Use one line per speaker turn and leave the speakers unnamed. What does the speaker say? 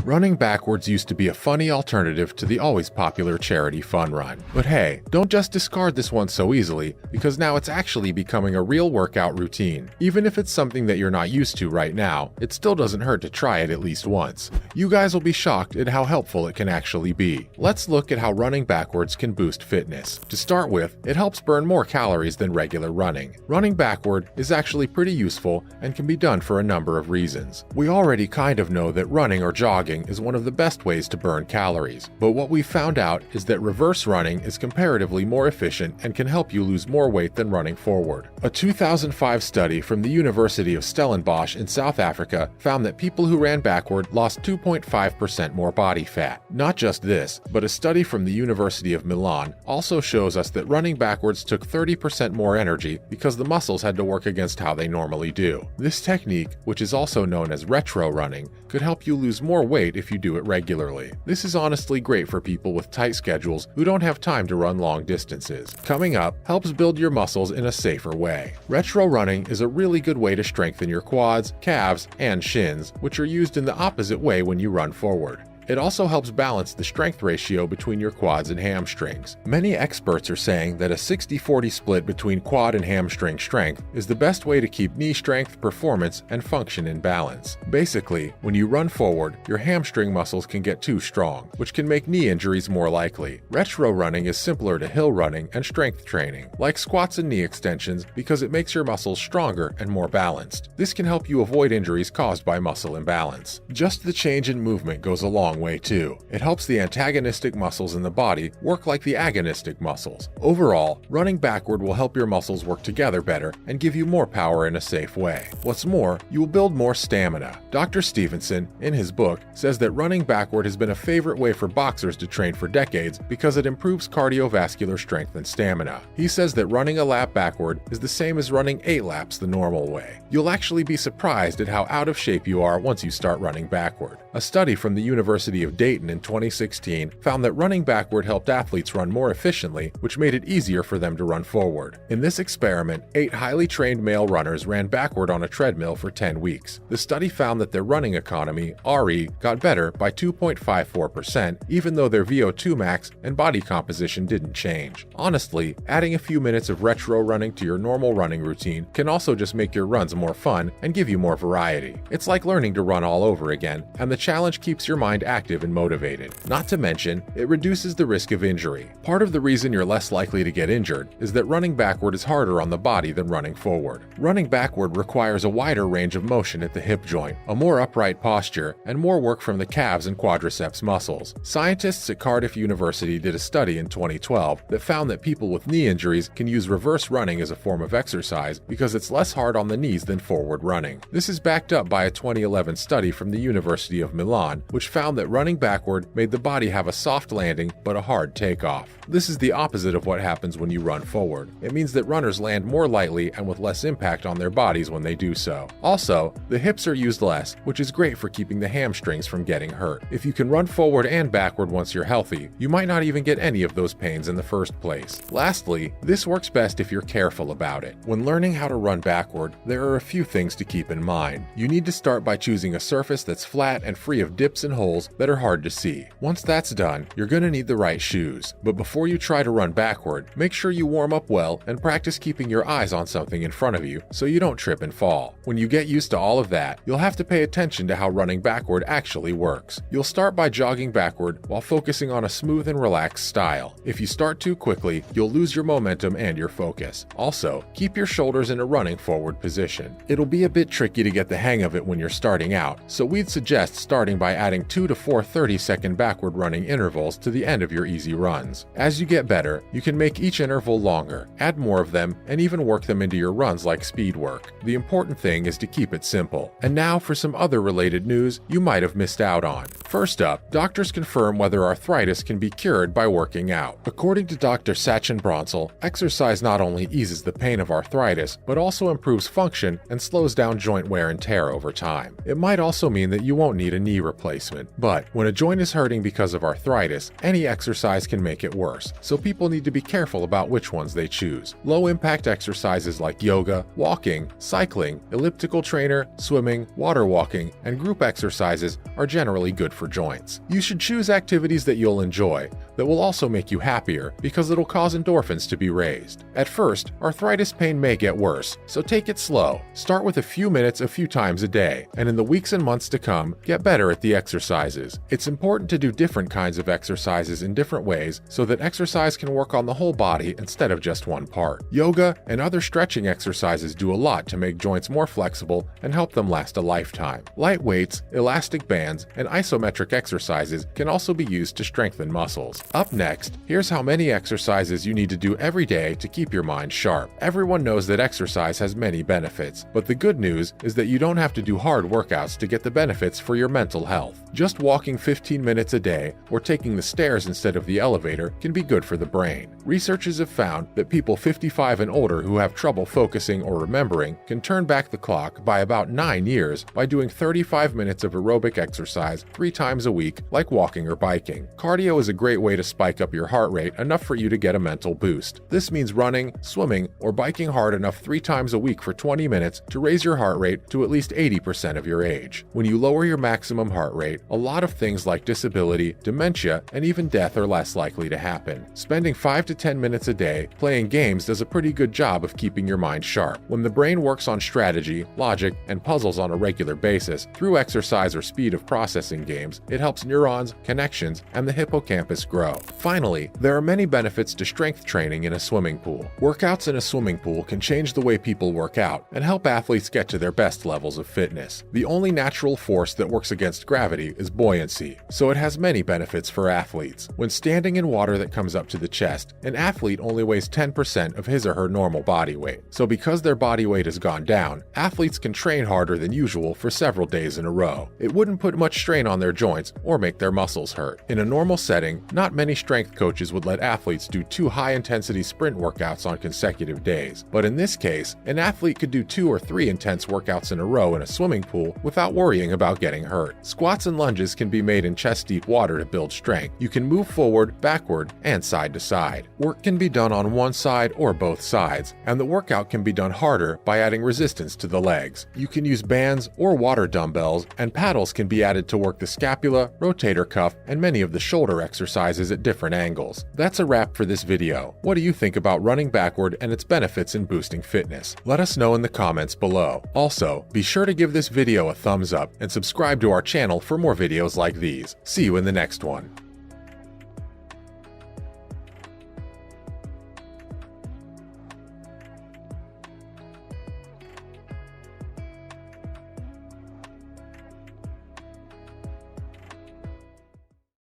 Running backwards used to be a funny alternative to the always popular charity fun run. But hey, don't just discard this one so easily, because now it's actually becoming a real workout routine. Even if it's something that you're not used to right now, it still doesn't hurt to try it at least once. You guys will be shocked at how helpful it can actually be. Let's look at how running backwards can boost fitness. To start with, it helps burn more calories than regular running. Running backward is actually pretty useful and can be done for a number of reasons. We already kind of know that running or jogging is one of the best ways to burn calories, but what we found out is that reverse running is comparatively more efficient and can help you lose more weight than running forward. A 2005 study from the University of Stellenbosch in South Africa found that people who ran backward lost 2.5% more body fat. Not just this, but a study from the University of Milan also shows us that running backwards took 30% more energy because the muscles had to work against how they normally do. This technique, which is also known as retro running, could help you lose more weight if you do it regularly. This is honestly great for people with tight schedules who don't have time to run long distances. Coming up helps build your muscles in a safer way. Retro running is a really good way to strengthen your quads, calves, and shins, which are used in the opposite way when you run forward. It also helps balance the strength ratio between your quads and hamstrings. Many experts are saying that a 60-40 split between quad and hamstring strength is the best way to keep knee strength, performance, and function in balance. Basically, when you run forward, your hamstring muscles can get too strong, which can make knee injuries more likely. Retro running is simpler to hill running and strength training, like squats and knee extensions, because it makes your muscles stronger and more balanced. This can help you avoid injuries caused by muscle imbalance. Just the change in movement goes a long way too. It helps the antagonistic muscles in the body work like the agonistic muscles. Overall, running backward will help your muscles work together better and give you more power in a safe way. What's more, you will build more stamina. Dr. Stevenson, in his book, says that running backward has been a favorite way for boxers to train for decades because it improves cardiovascular strength and stamina. He says that running a lap backward is the same as running 8 laps the normal way. You'll actually be surprised at how out of shape you are once you start running backward. A study from the University of Dayton in 2016 found that running backward helped athletes run more efficiently, which made it easier for them to run forward. In this experiment, 8 highly trained male runners ran backward on a treadmill for 10 weeks. The study found that their running economy, RE, got better by 2.54%, even though their VO2 max and body composition didn't change. Honestly, adding a few minutes of retro running to your normal running routine can also just make your runs more fun and give you more variety. It's like learning to run all over again, and the challenge keeps your mind active and motivated. Not to mention, it reduces the risk of injury. Part of the reason you're less likely to get injured is that running backward is harder on the body than running forward. Running backward requires a wider range of motion at the hip joint, a more upright posture, and more work from the calves and quadriceps muscles. Scientists at Cardiff University did a study in 2012 that found that people with knee injuries can use reverse running as a form of exercise because it's less hard on the knees than forward running. This is backed up by a 2011 study from the University of Milan, which found that running backward made the body have a soft landing but a hard takeoff. This is the opposite of what happens when you run forward. It means that runners land more lightly and with less impact on their bodies when they do so. Also, the hips are used less, which is great for keeping the hamstrings from getting hurt. If you can run forward and backward once you're healthy, you might not even get any of those pains in the first place. Lastly, this works best if you're careful about it. When learning how to run backward, there are a few things to keep in mind. You need to start by choosing a surface that's flat and free of dips and holes that are hard to see. Once that's done, you're going to need the right shoes. But before you try to run backward, make sure you warm up well and practice keeping your eyes on something in front of you so you don't trip and fall. When you get used to all of that, you'll have to pay attention to how running backward actually works. You'll start by jogging backward while focusing on a smooth and relaxed style. If you start too quickly, you'll lose your momentum and your focus. Also, keep your shoulders in a running forward position. It'll be a bit tricky to get the hang of it when you're starting out, so we'd suggest starting by adding 2 to 4 30-second backward running intervals to the end of your easy runs. As you get better, you can make each interval longer, add more of them, and even work them into your runs like speed work. The important thing is to keep it simple. And now for some other related news you might have missed out on. First up, doctors confirm whether arthritis can be cured by working out. According to Dr. Sachin Bronsel, exercise not only eases the pain of arthritis, but also improves function and slows down joint wear and tear over time. It might also mean that you won't need a knee replacement, but But when a joint is hurting because of arthritis, any exercise can make it worse, so people need to be careful about which ones they choose. Low-impact exercises like yoga, walking, cycling, elliptical trainer, swimming, water walking, and group exercises are generally good for joints. You should choose activities that you'll enjoy, that will also make you happier because it'll cause endorphins to be raised. At first, arthritis pain may get worse, so take it slow. Start with a few minutes a few times a day, and in the weeks and months to come, get better at the exercises. It's important to do different kinds of exercises in different ways so that exercise can work on the whole body instead of just one part. Yoga and other stretching exercises do a lot to make joints more flexible and help them last a lifetime. Light weights, elastic bands, and isometric exercises can also be used to strengthen muscles. Up next, here's how many exercises you need to do every day to keep your mind sharp. Everyone knows that exercise has many benefits, but the good news is that you don't have to do hard workouts to get the benefits for your mental health. Just walking 15 minutes a day or taking the stairs instead of the elevator can be good for the brain. Researchers have found that people 55 and older who have trouble focusing or remembering can turn back the clock by about 9 years by doing 35 minutes of aerobic exercise 3 times a week, like walking or biking. Cardio is a great way to spike up your heart rate enough for you to get a mental boost. This means running, swimming, or biking hard enough 3 times a week for 20 minutes to raise your heart rate to at least 80% of your age. When you lower your maximum heart rate, a lot of things like disability, dementia, and even death are less likely to happen. Spending 5 to 10 minutes a day playing games does a pretty good job of keeping your mind sharp. When the brain works on strategy, logic, and puzzles on a regular basis, through exercise or speed of processing games, it helps neurons, connections, and the hippocampus grow. Finally, there are many benefits to strength training in a swimming pool. Workouts in a swimming pool can change the way people work out and help athletes get to their best levels of fitness. The only natural force that works against gravity is buoyancy, so it has many benefits for athletes. When standing in water that comes up to the chest, an athlete only weighs 10% of his or her normal body weight. So because their body weight has gone down, athletes can train harder than usual for several days in a row. It wouldn't put much strain on their joints or make their muscles hurt. In a normal setting, not many strength coaches would let athletes do 2 high-intensity sprint workouts on consecutive days. But in this case, an athlete could do 2 or 3 intense workouts in a row in a swimming pool without worrying about getting hurt. Squats and lunges can be made in chest-deep water to build strength. You can move forward, backward, and side to side. Work can be done on one side or both sides, and the workout can be done harder by adding resistance to the legs. You can use bands or water dumbbells, and paddles can be added to work the scapula, rotator cuff, and many of the shoulder exercises at different angles. That's a wrap for this video. What do you think about running backward and its benefits in boosting fitness? Let us know in the comments below. Also, be sure to give this video a thumbs up and subscribe to our channel for more videos like these. See you in the next one.